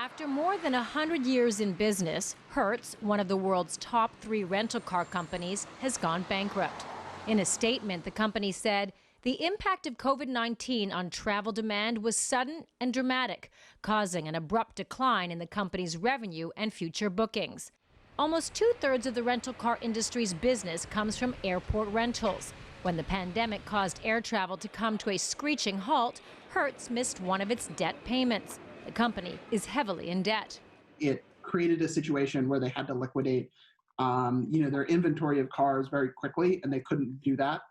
After more than 100 years in business, Hertz, one of the world's top 3 rental car companies, has gone bankrupt. In a statement, the company said, the impact of COVID-19 on travel demand was sudden and dramatic, causing an abrupt decline in the company's revenue and future bookings. Almost 2/3 of the rental car industry's business comes from airport rentals. When the pandemic caused air travel to come to a screeching halt, Hertz missed one of its debt payments. The company is heavily in debt. It created a situation where they had to liquidate, their inventory of cars very quickly, and they couldn't do that.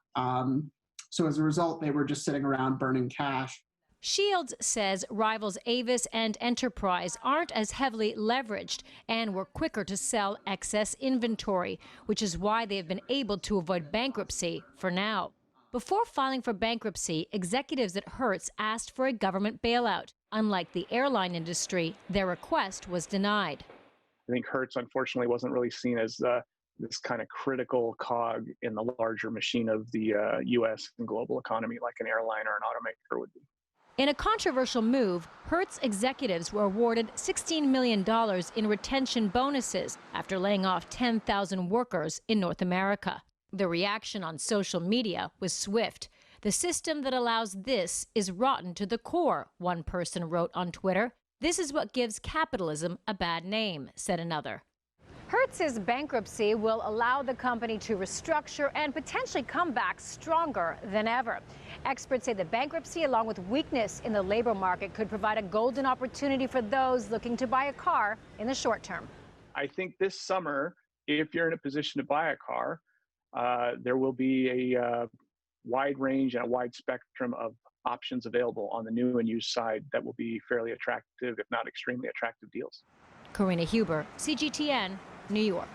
So as a result, they were just sitting around burning cash. Shields says rivals Avis and Enterprise aren't as heavily leveraged and were quicker to sell excess inventory, which is why they have been able to avoid bankruptcy for now. Before filing for bankruptcy, executives at Hertz asked for a government bailout. Unlike the airline industry, their request was denied. I think Hertz, unfortunately, wasn't really seen as this kind of critical cog in the larger machine of the U.S. and global economy like an airline or an automaker would be. In a controversial move, Hertz executives were awarded $16 million in retention bonuses after laying off 10,000 workers in North America. The reaction on social media was swift. The system that allows this is rotten to the core, one person wrote on Twitter. This is what gives capitalism a bad name, said another. Hertz's bankruptcy will allow the company to restructure and potentially come back stronger than ever. Experts say the bankruptcy, along with weakness in the labor market, could provide a golden opportunity for those looking to buy a car in the short term. I think this summer, if you're in a position to buy a car, there will be a wide range and a wide spectrum of options available on the new and used side that will be fairly attractive, if not extremely attractive deals. Karina, CGTN, New York.